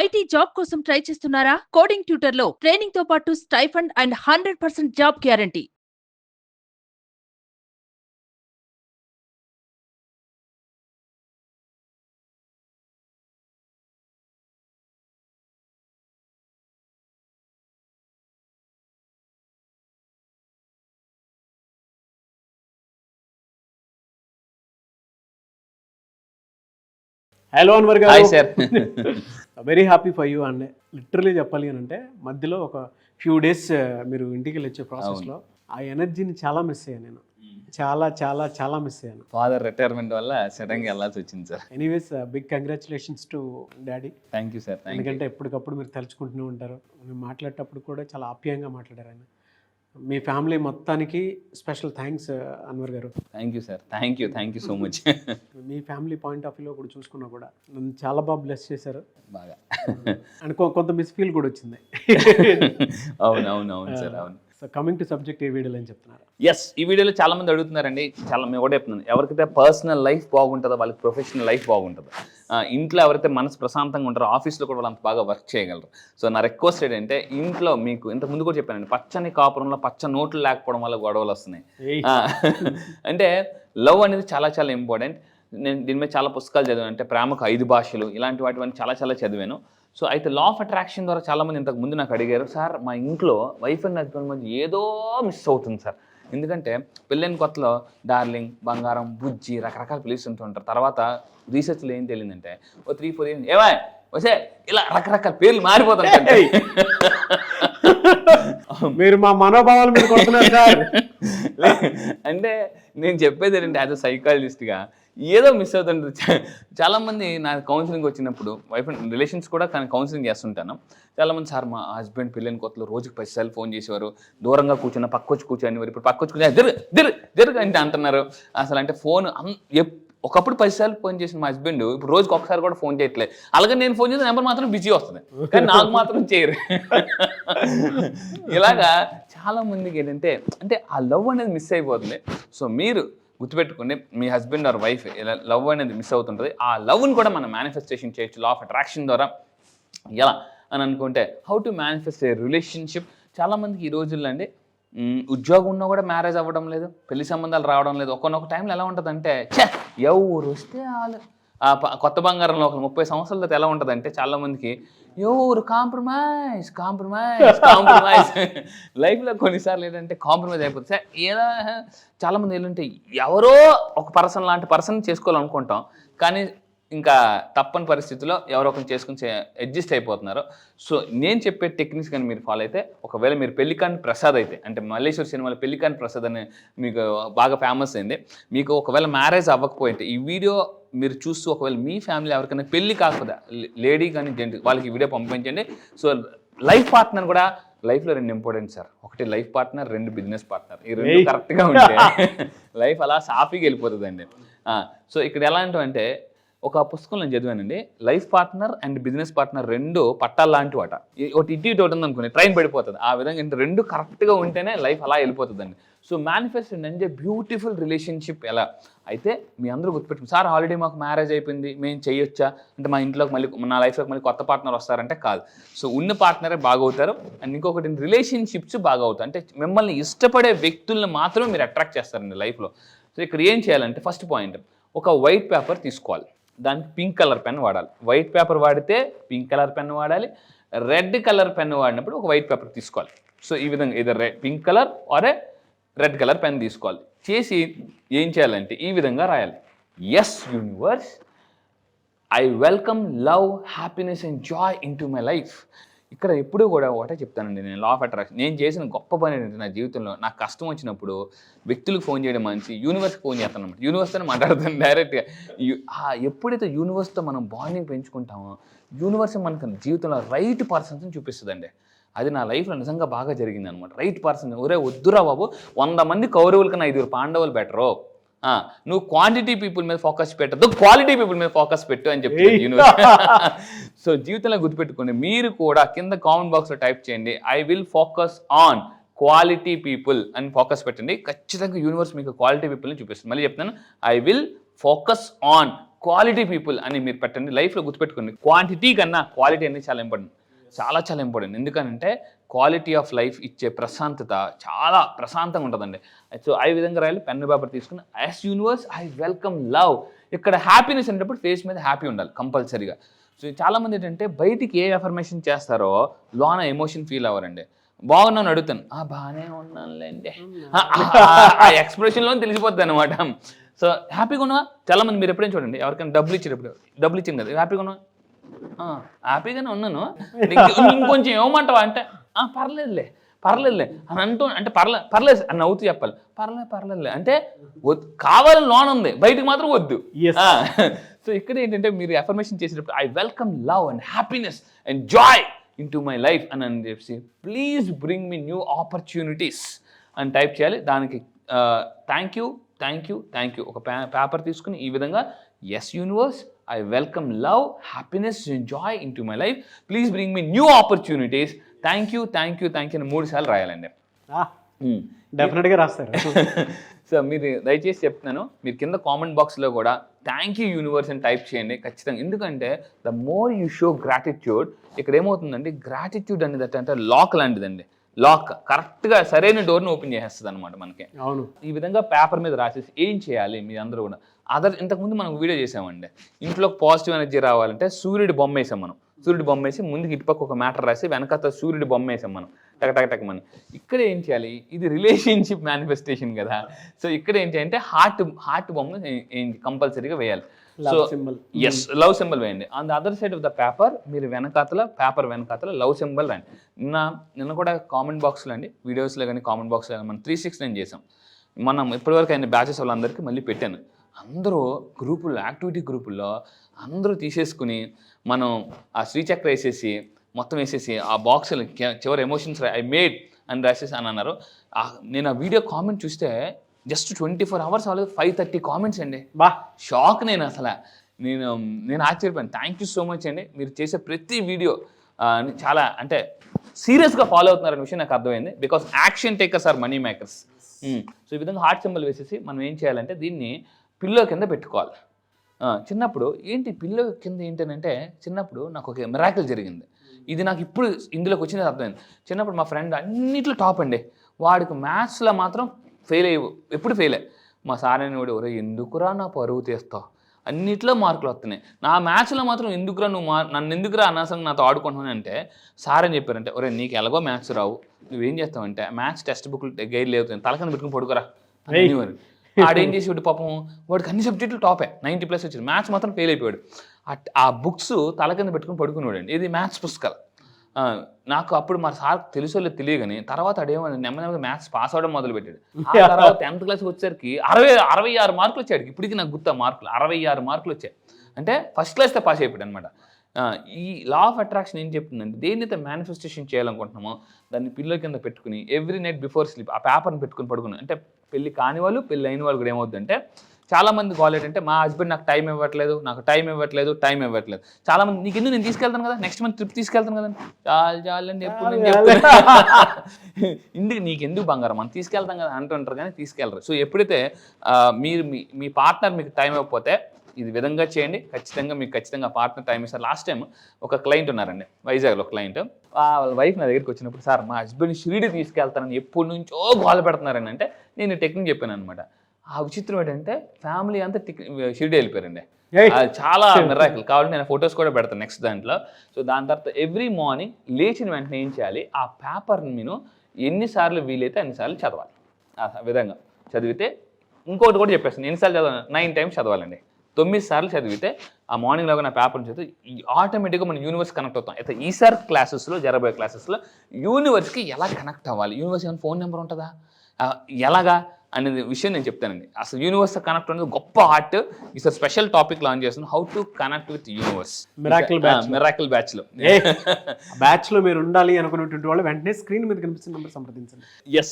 IT job కోసం try చేస్తున్నారా? Coding ట్యూటర్లో ట్రైనింగ్ తో పాటు stipend and 100% job guarantee. Hello Anwar hi గారు. Sir. Very happy for you and literally చెప్పాలి అని అంటే మధ్యలో ఒక ఫ్యూ డేస్ మీరు ఇంటికి వెళ్ళి వచ్చే ప్రాసెస్లో ఆ ఎనర్జీని చాలా మిస్ అయ్యాను నేను. చాలా చాలా చాలా మిస్ అయ్యాను. ఫాదర్ రిటైర్మెంట్ వల్ల సడన్గా వెళ్ళాల్సి వచ్చింది sir. Anyways big congratulations to daddy. Thank you sir. ఎందుకంటే ఎప్పటికప్పుడు మీరు తలుచుకుంటూనే ఉంటారు. మీరు మాట్లాడేటప్పుడు కూడా చాలా ఆప్యాయంగా మాట్లాడారు ఆయన. మీ ఫ్యామిలీ మొత్తానికి స్పెషల్ థ్యాంక్స్ అన్వర్ గారు. Thank you sir. Thank you so much. Me family point of వ్యూలో కూడా చూసుకున్నా కూడా నన్ను చాలా బాగా బ్లెస్ చేశారు బాగా. అండ్ కొంత మిస్ ఫీల్ కూడా వచ్చింది. అవును సార్. అవును. సో కమింగ్ టు సబ్జెక్ట్, ఏ వీడియోలో ఏం చెప్తున్నారు? ఎస్, ఈ వీడియోలో చాలా మంది అడుగుతున్నారండి. మేము కూడా చెప్తున్నాను, ఎవరికైతే పర్సనల్ లైఫ్ బాగుంటుందో వాళ్ళకి ప్రొఫెషనల్ లైఫ్ బాగుంటుంది. ఇంట్లో ఎవరైతే మనసు ప్రశాంతంగా ఉంటారో ఆఫీస్లో కూడా వాళ్ళు అంత బాగా వర్క్ చేయగలరు. సో నా రిక్వెస్ట్ ఏంటంటే, ఇంట్లో మీకు ఇంతకు ముందు కూడా చెప్పానండి, పచ్చని కాపురంలో పచ్చ నోట్లు లేకపోవడం వల్ల గొడవలు వస్తున్నాయి. అంటే లవ్ అనేది చాలా చాలా ఇంపార్టెంట్. నేను దీని మీద చాలా పుస్తకాలు చదివాను. అంటే ప్రేమకు 5 భాషలు, ఇలాంటి వాటివన్నీ చాలా చాలా చదివాను. సో అయితే లా ఆఫ్ అట్రాక్షన్ ద్వారా చాలామంది ఇంతకు ముందు నాకు అడిగారు, సార్ మా ఇంట్లో వైఫ్ అండ్ హస్బెండ్ మధ్య ఏదో మిస్ అవుతుంది సార్. ఎందుకంటే పెళ్ళైన కొత్తలో డార్లింగ్, బంగారం, బుజ్జి రకరకాల పిలుస్తుంటూ ఉంటారు. తర్వాత రీసెర్చ్లో ఏం తెలియదంటే, ఓ 3-4 ఇయర్స్ ఏమై వసే ఇలా రకరకాల పేర్లు మారిపోతుంటాయి. మీరు మా మనోభావాలు మీరు కొడుతున్నారు సార్. అంటే నేను చెప్పేది ఏంటంటే, యాజ్ అ సైకాలజిస్ట్గా ఏదో మిస్ అవుతుంటుంది. చాలామంది నా కౌన్సిలింగ్ వచ్చినప్పుడు వైఫ్ అండ్ రిలేషన్స్ కూడా కానీ కౌన్సిలింగ్ చేస్తుంటాను. చాలామంది, సార్ మా హస్బెండ్ పెళ్ళైన కొత్తలో రోజుకి 10 సార్లు ఫోన్ చేసేవారు, దూరంగా కూర్చున్న పక్కొచ్చి కూర్చొని, ఇప్పుడు పక్కొచ్చి కూర్చొని జరుగు అంటే అంటున్నారు. అసలు అంటే ఫోన్ ఒకప్పుడు 10 సార్లు ఫోన్ చేసిన మా హస్బెండ్ ఇప్పుడు రోజుకి ఒకసారి కూడా ఫోన్ చేయట్లేదు. అలాగే నేను ఫోన్ చేసిన నెంబర్ మాత్రం బిజీ వస్తుంది, కానీ నాకు మాత్రం చేయరు. ఇలాగా చాలా మందికి ఏంటంటే, అంటే ఆ లవ్ అనేది మిస్ అయిపోతుంది. సో మీరు గుర్తుపెట్టుకోండి, మీ హస్బెండ్ ఆర్ వైఫ్ ఇలా లవ్ అనేది మిస్ అవుతుంటుంది. ఆ లవ్ని కూడా మనం మేనిఫెస్టేషన్ చేయొచ్చు లా ఆఫ్ అట్రాక్షన్ ద్వారా. ఎలా అని అనుకుంటే, how to manifest A relationship. చాలామందికి ఈ రోజుల్లో అండి ఉద్యోగం ఉన్నా కూడా మ్యారేజ్ అవ్వడం లేదు, పెళ్లి సంబంధాలు రావడం లేదు. ఒక్కొక్క టైంలో ఎలా ఉంటుందంటే, ఎవరు వస్తే వాళ్ళు కొత్త బంగారంలో ఒక 30 సంవత్సరాల తర్వాత ఎలా ఉంటుందంటే, చాలామందికి ఎవరు కాంప్రమైజ్ లైఫ్లో కొన్నిసార్లు ఏంటంటే కాంప్రమైజ్ అయిపోతుంది సార్. ఏదో చాలామంది ఏంటంటే ఎవరో ఒక పర్సన్ లాంటి పర్సన్ చేసుకోవాలనుకుంటాం, కానీ ఇంకా తప్పని పరిస్థితుల్లో ఎవరో ఒకరిని చేసుకుని అడ్జస్ట్ అయిపోతున్నారు. సో నేను చెప్పే టెక్నిక్స్ కానీ మీరు ఫాలో అయితే, ఒకవేళ మీరు పెళ్లికాని ప్రసాద్ అయితే, అంటే మల్లేశ్వర్ సినిమాలో పెళ్లికాని ప్రసాద్ అని మీకు బాగా ఫేమస్ అయింది. మీకు ఒకవేళ మ్యారేజ్ అవ్వకపోతే ఈ వీడియో మీరు చూస్తూ, ఒకవేళ మీ ఫ్యామిలీ ఎవరికైనా పెళ్లి కాకపోతే లేడీ కానీ జెంట్ వాళ్ళకి ఈ వీడియో పంపించండి. సో లైఫ్ పార్ట్నర్ కూడా లైఫ్లో 2 ఇంపార్టెంట్ సార్. ఒకటి లైఫ్ పార్ట్నర్, 2 బిజినెస్ పార్ట్నర్. ఈ 2 కరెక్ట్గా ఉంటే లైఫ్ అలా సాఫీగా వెళ్ళిపోతుందండి. సో ఇక్కడ ఎలా అంటే, ఒక పుస్తకం నేను చదివానండి, life partner and business partner 2 పట్టాలు లాంటి వాట. ఒకటి ఇటు ఉంటుంది అనుకుని ట్రైన్ పడిపోతుంది. ఆ విధంగా అంటే 2 కరెక్ట్గా ఉంటేనే లైఫ్ అలా వెళ్ళిపోతుందండి. సో మేనిఫెస్టేషన్ అంటే బ్యూటిఫుల్ రిలేషన్షిప్ ఎలా అయితే మీ అందరూ గుర్తుపెట్టుకుని, సార్ ఆల్రెడీ మాకు మ్యారేజ్ అయిపోయింది మేము చేయొచ్చా అంటే, మా ఇంట్లోకి మళ్ళీ నా లైఫ్లోకి మళ్ళీ కొత్త పార్ట్నర్ వస్తారంటే కాదు. సో ఉన్న పార్ట్నరే బాగవుతారు. అండ్ ఇంకొకటి రిలేషన్షిప్స్ బాగా అవుతాయి. అంటే మిమ్మల్ని ఇష్టపడే వ్యక్తులను మాత్రమే మీరు అట్రాక్ట్ చేస్తారండి లైఫ్లో. సో ఇక్కడ ఏం చేయాలంటే, ఫస్ట్ పాయింట్, ఒక వైట్ పేపర్ తీసుకోవాలి, దానికి పింక్ కలర్ పెన్ వాడాలి. వైట్ పేపర్ వాడితే పింక్ కలర్ పెన్ వాడాలి, రెడ్ కలర్ పెన్ వాడినప్పుడు ఒక వైట్ పేపర్ తీసుకోవాలి. సో ఈ విధంగా either pink colour or red colour pen తీసుకోవాలి. చేసి ఏం చేయాలంటే ఈ విధంగా రాయాలి, yes universe, I welcome love, happiness and joy into my life. ఇక్కడ ఎప్పుడూ కూడా ఒకటే చెప్తానండి, నేను లా ఆఫ్ అట్రాక్షన్ నేను చేసిన గొప్ప పని ఏంటంటే, నా జీవితంలో నాకు కష్టం వచ్చినప్పుడు వ్యక్తులకు ఫోన్ చేయడం మంచి, యూనివర్స్కి ఫోన్ చేస్తాను అనమాట. యూనివర్స్తోనే మాట్లాడుతాను డైరెక్ట్గా. ఎప్పుడైతే యూనివర్స్తో మనం బాండింగ్ పెంచుకుంటామో, యూనివర్స్ మనకు జీవితంలో రైట్ పర్సన్స్ని చూపిస్తుందండి. అది నా లైఫ్లో నిజంగా బాగా జరిగింది అనమాట. రైట్ పర్సన్, ఒరే వద్దురా బాబు, 100 మంది కౌరవుల కన్నా 5 పాండవులు బెటరు, నువ్వు క్వాంటిటీ పీపుల్ మీద ఫోకస్ పెట్టద్దు, క్వాలిటీ పీపుల్ మీద ఫోకస్ పెట్టు అని చెప్పి యూనివర్స్. సో జీవితంలో గుర్తుపెట్టుకోండి, మీరు కూడా కింద కామెంట్ బాక్స్లో టైప్ చేయండి, I will focus on quality people అని ఫోకస్ పెట్టండి. ఖచ్చితంగా యూనివర్స్ మీకు క్వాలిటీ పీపుల్ని చూపిస్తుంది. మళ్ళీ చెప్తాను, I will focus on quality people అని మీరు పెట్టండి. లైఫ్లో గుర్తుపెట్టుకోండి, క్వాంటిటీ కన్నా క్వాలిటీ అనేది చాలా ఇంపార్టెంట్, చాలా చాలా ఇంపార్టెంట్. ఎందుకంటే క్వాలిటీ ఆఫ్ లైఫ్ ఇచ్చే ప్రశాంతత చాలా ప్రశాంతంగా ఉంటుందండి. సో ఆ విధంగా రాయాలి. పెన్ను పేపర్ తీసుకుని yes universe I welcome love. ఇక్కడ హ్యాపీనెస్ అనేటప్పుడు ఫేస్ మీద హ్యాపీ ఉండాలి కంపల్సరీగా. సో చాలామంది ఏంటంటే బయటికి ఏ ఎఫర్మేషన్ చేస్తారో లోన ఎమోషన్ ఫీల్ అవ్వరండి. బాగున్నాను అడుగుతాను, బాగానే ఉన్నానులేండి, ఆ ఎక్స్ప్రెషన్లో తెలిసిపోద్ది అనమాట. సో హ్యాపీగా ఉన్నావా? చాలామంది మీరు ఎప్పుడైనా చూడండి, ఎవరికైనా డబ్బులు ఇచ్చింది కదా, హ్యాపీగా ఉన్నావా? హ్యాపీగానే ఉన్నాను, ఇంకొంచెం ఏమంటావా అంటే పర్లేదులే అని అంటూ, అంటే పర్లేదు అని నవ్వుతూ చెప్పాలి. పర్లేదులే అంటే కావాలని లోన్ ఉంది, బయటకు మాత్రం వద్దు. సో ఇక్కడ ఏంటంటే మీరు ఎఫర్మేషన్ చేసేటప్పుడు I welcome love and happiness and joy into my life అని చెప్పి please bring me new opportunities అని టైప్ చేయాలి. దానికి థ్యాంక్ యూ ఒక పేపర్ తీసుకుని ఈ విధంగా yes universe I welcome love happiness and joy into my life, please bring me new opportunities, thank you అని 3 సార్లు రాయాలండి. డెఫినెట్గా రాస్తారు. సో మీరు దయచేసి చెప్తున్నాను, మీరు కింద కామెంట్ బాక్స్లో కూడా థ్యాంక్ యూ యూనివర్స్ అని టైప్ చేయండి ఖచ్చితంగా. ఎందుకంటే the more you show gratitude, ఇక్కడ ఏమవుతుందండి, గ్రాటిట్యూడ్ అనేది అంటే లాక్ లాంటిదండి. లాక్ కరెక్ట్గా సరైన డోర్ని ఓపెన్ చేసేస్తుంది అనమాట మనకి. అవును. ఈ విధంగా పేపర్ మీద రాసేసి ఏం చేయాలి మీ అందరూ కూడా ఇంతకుముందు మనం వీడియో చేసామండి. ఇంట్లో పాజిటివ్ ఎనర్జీ రావాలంటే సూర్యుడి బొమ్మ వేసాం మనం. సూర్యుడి బొమ్మ వేసి ముందుకు ఇటుపక్క ఒక మ్యాటర్ రాసి వెనకాల సూర్యుడి బొమ్మ వేసాం మనం, టకటకమని. ఇక్కడ ఏం చేయాలి, ఇది రిలేషన్షిప్ మేనిఫెస్టేషన్ కదా. సో ఇక్కడ ఏంటి అంటే హార్ట్ బొమ్మ కంపల్సరీగా వేయాలి. సో ఎస్, లవ్ సింబల్ వేయండి. On the other side of the paper మీరు పేపర్ వెనకాతల లవ్ సింబల్ రండి. నిన్న కూడా కామెంట్ బాక్స్లో అండి, వీడియోస్లో కానీ కామెంట్ బాక్స్లో కానీ మనం 369 చేసాం. మనం ఇప్పటివరకు అయిన బ్యాచెస్ వాళ్ళందరికీ మళ్ళీ పెట్టాను. అందరూ గ్రూపుల్లో, యాక్టివిటీ గ్రూపుల్లో అందరూ తీసేసుకుని మనం ఆ శ్రీచక్ర వేసేసి మొత్తం వేసేసి ఆ బాక్స్లో చివరి ఎమోషన్స్ ఐ మేడ్ అని రాసేసి అని అన్నారు. నేను ఆ వీడియో కామెంట్ చూస్తే జస్ట్ 24 hours అవ్వలేదు, 530 కామెంట్స్ అండి. షాక్. నేను ఆశ్చర్యపోయాను. థ్యాంక్ యూ సో మచ్ అండి, మీరు చేసే ప్రతి వీడియో చాలా అంటే సీరియస్గా ఫాలో అవుతున్నారనే విషయం నాకు అర్థమైంది. Because action takers are money makers. So ఈ విధంగా హార్ట్ సింబల్ వేసేసి మనం ఏం చేయాలంటే దీన్ని పిల్లో కింద పెట్టుకోవాలి. చిన్నప్పుడు ఏంటి పిల్లో కింద ఏంటంటే, చిన్నప్పుడు నాకు ఒక మిరాకిల్ జరిగింది. ఇది నాకు ఇప్పుడు ఇందులోకి వచ్చినది అర్థమైంది. చిన్నప్పుడు మా ఫ్రెండ్ అన్నిట్లో టాప్ అండి, వాడికి మ్యాథ్స్లో మాత్రం ఎప్పుడు ఫెయిల్ అయ్యి మా సార్ అని వాడు, ఒరే ఎందుకురా నా పరువు తీస్తావు, అన్నిట్లో మార్కులు వస్తున్నాయి, నా మ్యాథ్స్లో మాత్రం ఎందుకురా నన్ను ఎందుకురా అనవసరంగా నాతో ఆడుకుంటున్నాను అంటే, సార్ అని చెప్పారంటే, ఒరే నీకు ఎలాగో మ్యాథ్స్ రావు, నువ్వేం చేస్తావంటే మ్యాథ్స్ టెక్స్ట్ బుక్లు గైడ్ లేవుతుంది, తలకని పెట్టుకుని పడుకోరా అనేవారు. ఆడేం చేసేవాడు పాపం, వాడికి అన్ని సబ్జెక్టులు టాపే, 90+ వచ్చింది, మ్యాథ్స్ మాత్రం ఫెయిల్ అయిపోయాడు. ఆ బుక్స్ తల కింద పెట్టుకుని పడుకునేవాడు అండి. ఇది మ్యాథ్స్ పుస్తకాలు. నాకు అప్పుడు మా సార్ తెలుసో లేదు తెలియగాని తర్వాత అడేమో నెమ్మది మ్యాథ్స్ పాస్ అవ్వడం మొదలుపెట్టాడు. ఆ తర్వాత 10th క్లాస్కి వచ్చేసరికి 66 మార్కులు వచ్చాడు. ఇప్పటికీ నాకు గుర్తు మార్కులు 66 మార్కులు వచ్చాయి. అంటే ఫస్ట్ క్లాస్తో పాస్ అయిపోయాడు అనమాట. ఈ లా ఆఫ్ అట్రాక్షన్ ఏం చెప్తుందంటే, దేన్నైతే మేనిఫెస్టేషన్ చేయాలనుకుంటున్నామో దాన్ని పిల్లో కింద పెట్టుకుని ఎవ్రీ నైట్ బిఫోర్ స్లీప్ ఆ పేపర్ని పెట్టుకుని పడుకుని, అంటే పెళ్లి కాని వాళ్ళు పెళ్ళి అయిన వాళ్ళు కూడా ఏమవుతుందంటే, చాలామంది కాల్ ఏంటంటే మా హస్బెండ్ నాకు టైం ఇవ్వట్లేదు. చాలామంది నీకు ఎందుకు నేను తీసుకెళ్తాను కదా, నెక్స్ట్ మంత్ ట్రిప్ తీసుకెళ్తాను కదా, చాలండి ఎప్పుడు నేను చెప్తాను ఇందుకు నీకెందుకు బంగారం మనం తీసుకెళ్తాం కదా అంటుంటారు కానీ తీసుకెళ్ళరు. సో ఎప్పుడైతే మీరు మీ పార్ట్నర్ మీకు టైం ఇవ్వకపోతే ఇది విధంగా చేయండి, ఖచ్చితంగా పార్ట్నర్ టైం ఇస్తారు. లాస్ట్ టైం ఒక క్లయింట్ ఉన్నారండి, వైజాగ్లో క్లయింట్. వాళ్ళ వైఫ్ నా దగ్గరికి వచ్చినప్పుడు, సార్ మా హస్బెండ్ షిరిడి తీసుకెళ్తానని ఎప్పటి నుంచో గోల పెడుతున్నారని అంటే, నేను టెక్నిక్ చెప్పాను అనమాట. ఆ విచిత్రం ఏంటంటే ఫ్యామిలీ అంతా షిరిడి వెళ్ళిపోయారండి. చాలా మిరాకిల్. కావాలంటే నేను ఫొటోస్ కూడా పెడతాను నెక్స్ట్ దాంట్లో. సో దాని తర్వాత ఎవ్రీ మార్నింగ్ లేచిన వెంటనే ఏం చేయాలి, ఆ పేపర్ని నేను ఎన్నిసార్లు వీలైతే అన్నిసార్లు చదవాలి. ఆ విధంగా చదివితే ఇంకోటి కూడా చెప్పేస్తాను, ఎన్నిసార్లు చదవాలి, 9 times చదవాలండి. 9 సార్లు చదివితే ఆ మార్నింగ్ లాగా నా పేపర్ని చదివితే ఆటోమేటిక్గా మన యూనివర్స్ కనెక్ట్ అవుతాం. అయితే ఈసారి క్లాసెస్లో జరగబోయే క్లాసెస్లో యూనివర్స్కి ఎలా కనెక్ట్ అవ్వాలి, యూనివర్స్ ఏమైనా ఫోన్ నెంబర్ ఉంటుందా, ఎలాగా అనేది విషయం నేను చెప్తానండి. అసలు యూనివర్స్ కనెక్ట్ అనేది గొప్ప ఆర్ట్. ఈసారి స్పెషల్ టాపిక్ లాంచ్ చేస్తున్నాను, how to connect with universe. Miracle బ్యాచ్లో మీరు ఉండాలి అనుకున్నటువంటి వాళ్ళు వెంటనే స్క్రీన్ మీద కనిపిస్తున్న నెంబర్ సంప్రదించండి.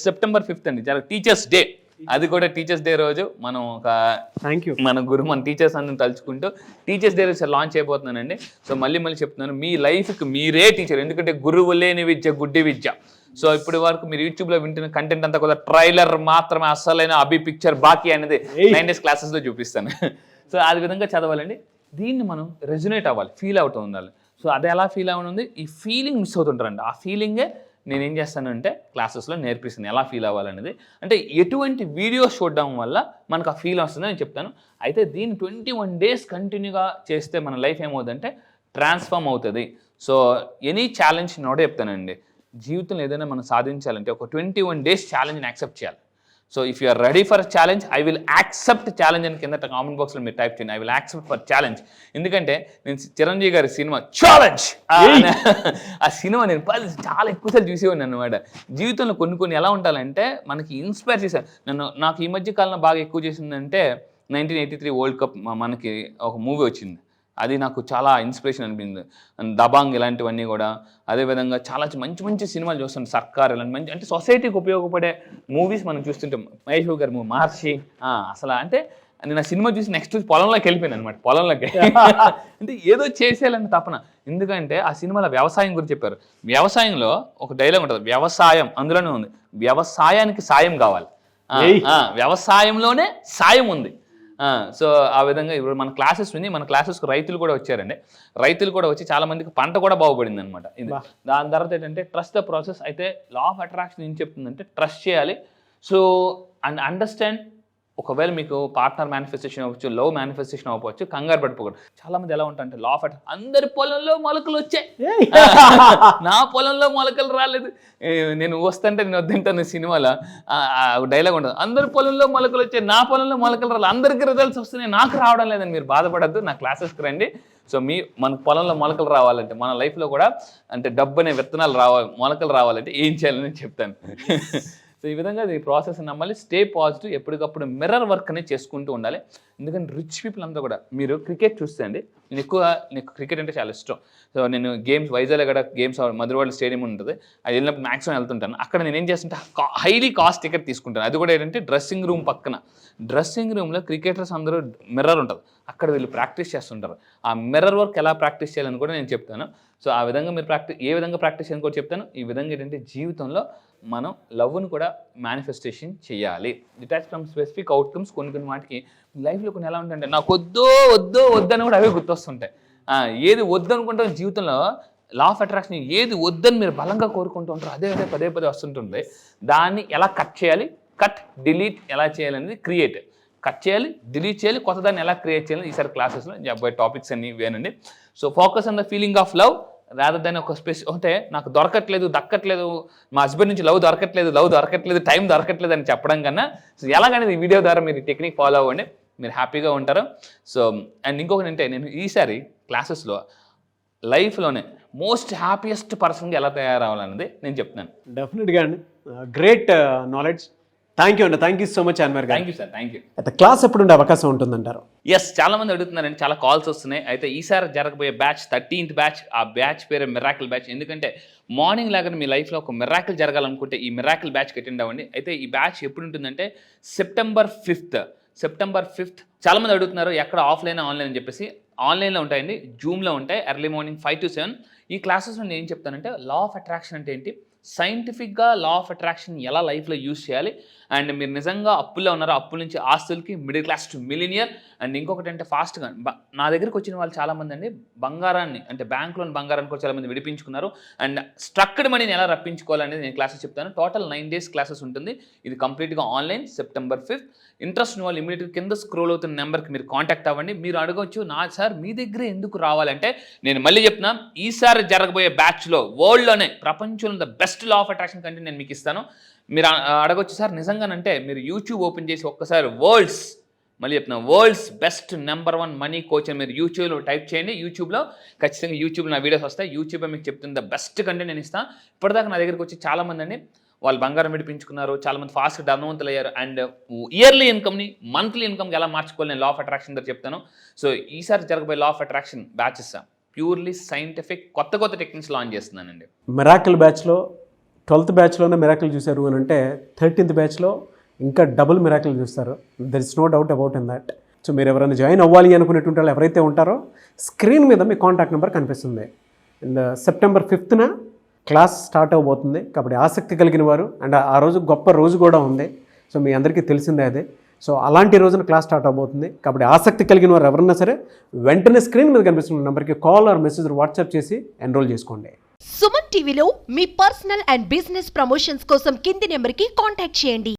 September 5th అండి, టీచర్స్ డే. అది కూడా టీచర్స్ డే రోజు మనం మన టీచర్స్ అందరం తలుచుకుంటూ టీచర్స్ డే రోజు లాంచ్ అయిపోతున్నానండి. సో మళ్ళీ చెప్తున్నాను, మీ లైఫ్కి మీరే టీచర్. ఎందుకంటే గురువు లేని విద్య గుడ్డి విద్య. సో ఇప్పటి వరకు మీరు యూట్యూబ్లో వింటున్న కంటెంట్ అంతా కూడా ట్రైలర్ మాత్రమే, అసలైన అభి పిక్చర్ బాకీ అనేది 9 days క్లాసెస్లో చూపిస్తాను. సో ఆ విధంగా చదవాలండి. దీన్ని మనం రెజొనేట్ అవ్వాలి, ఫీల్ అవుతూ ఉండాలి. సో అది ఎలా ఫీల్ అవ్వనుంది, ఈ ఫీలింగ్ మిస్ అవుతుంటారండి. ఆ ఫీలింగే నేను ఏం చేస్తానంటే క్లాసెస్లో నేర్పిస్తాను ఎలా ఫీల్ అవ్వాలనేది. అంటే ఎటువంటి వీడియోస్ చూడడం వల్ల మనకు ఆ ఫీల్ వస్తుందో నేను చెప్తాను. అయితే దీన్ని 21 days కంటిన్యూగా చేస్తే మన లైఫ్ ఏమవుతుందంటే ట్రాన్స్ఫార్మ్ అవుతుంది. సో ఎనీ ఛాలెంజ్ నోటే చెప్తానండి, జీవితంలో ఏదైనా మనం సాధించాలంటే ఒక 21 days ఛాలెంజ్ని యాక్సెప్ట్ చేయాలి. So if you are ready for challenge, I will accept challenge అని కింద కామెంట్ బాక్స్లో మీరు టైప్ చేయండి. I will accept for challenge. ఎందుకంటే నేను చిరంజీవి గారి సినిమా ఛాలెంజ్, ఆ సినిమా నేను చాలా ఎక్కువసార్లు చూసేవాడిని అనమాట. జీవితంలో కొన్ని ఎలా ఉండాలంటే మనకి ఇన్స్పైర్ చేశాను. నాకు ఈ మధ్య కాలంలో బాగా ఎక్కువ చేసిందంటే 1983 వరల్డ్ కప్ మనకి ఒక మూవీ వచ్చింది. అది నాకు చాలా ఇన్స్పిరేషన్ అనిపించింది. దబాంగ్ ఇలాంటివన్నీ కూడా. అదేవిధంగా చాలా మంచి సినిమాలు చూస్తుంటాం. సర్కార్ ఇలాంటి మంచి అంటే సొసైటీకి ఉపయోగపడే మూవీస్ మనం చూస్తుంటాం. మహేష్ బాబు గారు మహర్షి అసలు అంటే నేను ఆ సినిమా చూసి నెక్స్ట్ పొలంలోకి వెళ్ళిపోయాను అనమాట. పొలంలోకి అంటే ఏదో చేసేయాలని తపన. ఎందుకంటే ఆ సినిమాలో వ్యవసాయం గురించి చెప్పారు. వ్యవసాయంలో ఒక డైలాగ్ ఉంటుంది, వ్యవసాయం అందులోనే ఉంది, వ్యవసాయానికి సాయం కావాలి, వ్యవసాయంలోనే సాయం ఉంది. సో ఆ విధంగా ఇప్పుడు మన క్లాసెస్ విని మన క్లాసెస్కి రైతులు కూడా వచ్చారండి. రైతులు కూడా వచ్చి చాలా మందికి పంట కూడా బాగుపడింది అనమాట. ఇది దాని తర్వాత ఏంటంటే ట్రస్ట్ ద ప్రాసెస్. అయితే లా ఆఫ్ అట్రాక్షన్ ఏం చెప్తుందంటే ట్రస్ట్ చేయాలి. So and understand. ఒకవేళ మీకు పార్ట్నర్ మేనిఫెస్టేషన్ అవ్వచ్చు, లవ్ మేనిఫెస్టేషన్ అవ్వచ్చు, కంగారు పడిపోకూడదు. చాలా మంది ఎలా ఉంటారంటే లా ఆఫ్ అట్రాక్షన్, అందరి పొలంలో మొలకలు వచ్చాయి, నా పొలంలో మొలకలు రాలేదు, నేను వస్తుంటే నేను వద్దంటాను. సినిమాలో డైలాగ్ ఉంటుంది, అందరి పొలంలో మొలకలు వచ్చాయి, నా పొలంలో మొలకలు రాలేదు, అందరికీ రిజల్ట్స్ వస్తున్నాయి, నాకు రావడం లేదని మీరు బాధపడద్దు. నా క్లాసెస్కి రండి. సో మన పొలంలో మొలకలు రావాలంటే, మన లైఫ్లో కూడా అంటే డబ్బు అనే విత్తనాలు రావాలి, మొలకలు రావాలంటే ఏం చేయాలని చెప్తాను. సో ఈ విధంగా ఈ ప్రాసెస్ నమ్మాలి. Stay positive. ఎప్పటికప్పుడు మిర్రర్ వర్క్ అనేది చేసుకుంటూ ఉండాలి. ఎందుకంటే రిచ్ పీపుల్ అంతా కూడా, మీరు క్రికెట్ చూస్తే అండి, నాకు క్రికెట్ అంటే చాలా ఇష్టం. సో నేను గేమ్స్ వైజాగ్ కూడా గేమ్స్ మధురవాడ స్టేడియం ఉంటుంది, అది వెళ్ళినప్పుడు మ్యాక్సిమం వెళ్తుంటాను. అక్కడ నేను ఏం చేస్తుంటే హైలీ కాస్ట్ టికెట్ తీసుకుంటాను. అది కూడా ఏంటంటే డ్రెస్సింగ్ రూమ్ పక్కన, డ్రెస్సింగ్ రూమ్లో క్రికెటర్స్ అందరూ మిర్రర్ ఉంటుంది, అక్కడ వీళ్ళు ప్రాక్టీస్ చేస్తుంటారు. ఆ మిర్రర్ వర్క్ ఎలా ప్రాక్టీస్ చేయాలని కూడా నేను చెప్తాను. సో ఆ విధంగా మీరు ఏ విధంగా ప్రాక్టీస్ చేయాలని కూడా చెప్తాను. ఈ విధంగా ఏంటంటే జీవితంలో మనం లవ్ను కూడా మేనిఫెస్టేషన్ చేయాలి. Detach from specific outcomes. కొన్ని వాటికి లైఫ్లో కొన్ని ఎలా ఉంటాయంటే నాకు వద్దని కూడా అవే గుర్తొస్తుంటాయి. ఏది వద్దు అనుకుంటే జీవితంలో లా ఆఫ్ అట్రాక్షన్ ఏది వద్దని మీరు బలంగా కోరుకుంటూ ఉంటారు, అదే పదే వస్తుంటుంది. దాన్ని ఎలా కట్ చేయాలి, కట్ డిలీట్ ఎలా చేయాలనేది క్రియేట్. కట్ చేయాలి, డిలీట్ చేయాలి, కొత్త దాన్ని ఎలా క్రియేట్ చేయాలి ఈసారి క్లాసెస్లో చెప్పబోయే టాపిక్స్ అన్ని ఇవేనండి. So focus on the feeling of love rather than ఒక అంటే నాకు దక్కట్లేదు, మా హస్బెండ్ నుంచి లవ్ దొరకట్లేదు, టైం దొరకట్లేదు అని చెప్పడం కన్నా ఎలాగనేది ఈ వీడియో ద్వారా మీరు టెక్నిక్ ఫాలో అవ్వండి, మీరు హ్యాపీగా ఉంటారు. సో అండ్ ఇంకొకటి అంటే నేను ఈసారి క్లాసెస్లో లైఫ్లోనే మోస్ట్ హ్యాపీయెస్ట్ పర్సన్గా ఎలా తయారవ్వాలన్నది నేను చెప్తున్నాను. డెఫినెట్గా అండి, గ్రేట్ నాలెడ్జ్. థ్యాంక్ యూ అండి, thank you so much Anwar గారు. Thank you sir, thank you. అయితే క్లాస్ ఎప్పుడు ఉండే అవకాశం ఉంటుందంటారు? ఎస్, చాలా మంది అడుగుతున్నారండి, చాలా కాల్స్ వస్తున్నాయి. అయితే ఈసారి జరగబోయే బ్యాచ్ 13th బ్యాచ్. ఆ బ్యాచ్ పేరు మిరాకిల్ బ్యాచ్. ఎందుకంటే మార్నింగ్ లాగా మీ లైఫ్లో ఒక మిరాకిల్ జరగాలనుకుంటే ఈ మిరాకిల్ బ్యాచ్కి అటెండ్ అవ్వండి. అయితే ఈ బ్యాచ్ ఎప్పుడు ఉంటుందంటే September 5th. చాలా మంది అడుగుతున్నారు ఎక్కడ ఆఫ్లైన్ ఆన్లైన్ అని చెప్పేసి. ఆన్లైన్లో ఉంటాయండి, జూమ్లో ఉంటాయి, ఎర్లీ మార్నింగ్ 5 to 7. ఈ క్లాసెస్లో నేను ఏం చెప్తానంటే లా ఆఫ్ అట్రాక్షన్ అంటే ఏంటి, సైంటిఫిక్గా లా ఆఫ్ అట్రాక్షన్ ఎలా లైఫ్లో యూజ్ చేయాలి, అండ్ మీరు నిజంగా అప్పుల్లో ఉన్నారో అప్పుల నుంచి ఆస్తులకి, middle class to millionaire. And ఇంకొకటి అంటే ఫాస్ట్గా నా దగ్గరికి వచ్చిన వాళ్ళు చాలామంది అండి బంగారాన్ని అంటే బ్యాంక్లోని బంగారాన్ని కూడా చాలామంది విడిపించుకున్నారు. అండ్ స్ట్రక్డ్ మనీని ఎలా రప్పించుకోవాలనేది నేను క్లాసెస్ చెప్తాను. టోటల్ 9 days క్లాసెస్ ఉంటుంది. ఇది కంప్లీట్గా ఆన్లైన్. September 5th. ఇంట్రెస్ట్ ఉన్న వాళ్ళు ఇమీడియట్గా కింద స్క్రోల్ అవుతున్న నెంబర్కి మీరు కాంటాక్ట్ అవ్వండి. మీరు అడగవచ్చు, సార్ మీ దగ్గరే ఎందుకు రావాలంటే నేను మళ్ళీ చెప్తున్నా, ఈసారి జరగబోయే బ్యాచ్లో వరల్డ్లోనే ప్రపంచంలో the best law of attraction content నేను మీకు ఇస్తాను. మీరు అడగొచ్చు, సార్ నిజంగానంటే మీరు యూట్యూబ్ ఓపెన్ చేసి ఒక్కసారి world's best number 1 money coach అని మీరు యూట్యూబ్లో టైప్ చేయండి. యూట్యూబ్లో ఖచ్చితంగా యూట్యూబ్లో నా వీడియోస్ వస్తాయి. యూట్యూబ్ మీకు చెప్తుంది ద బెస్ట్ కంటెంట్ నేను ఇస్తాను. ఇప్పటిదాకా నా దగ్గరికి వచ్చి చాలామంది అండి వాళ్ళు బంగారం విడిపించుకున్నారు, చాలామంది ఫాస్ట్గా ధనవంతులు అయ్యారు. అండ్ ఇయర్లీ ఇన్కమ్ని మంత్లీ ఇన్కమ్కి ఎలా మార్చుకోవాలి నేను లా ఆఫ్ అట్రాక్షన్ దగ్గర చెప్తాను. సో ఈసారి జరగబోయే law of attraction batches purely scientific కొత్త టెక్నిక్స్ లాంచ్ చేస్తున్నానండి. మిరాకిల్ బ్యాచ్లో 12th బ్యాచ్లోనే మిరాకిల్ చూశారు అని అంటే 13th బ్యాచ్లో ఇంకా డబుల్ మిరాకిల్ చూస్తారు. There is no doubt about in that. So మీరు ఎవరైనా జాయిన్ అవ్వాలి అనుకునేటువంటి వాళ్ళు ఎవరైతే ఉంటారో స్క్రీన్ మీద మీ కాంటాక్ట్ నెంబర్ కనిపిస్తుంది. And September 5th class start అవబోతుంది. కాబట్టి ఆసక్తి కలిగిన వారు, అండ్ ఆ రోజు గొప్ప రోజు కూడా ఉంది. సో మీ అందరికీ తెలిసిందే అదే. సో అలాంటి రోజున క్లాస్ స్టార్ట్ అవబోతుంది. కాబట్టి ఆసక్తి కలిగిన వారు ఎవరన్నా సరే వెంటనే స్క్రీన్ మీద కనిపిస్తున్న నెంబర్కి కాల్ ఆర్ మెసేజ్ వాట్సాప్ చేసి ఎన్రోల్ చేసుకోండి. సుమన్ టీవీలో మీ పర్సనల్ అండ్ బిజినెస్ ప్రమోషన్స్ కోసం కింది నెంబర్కి కాంటాక్ట్ చేయండి.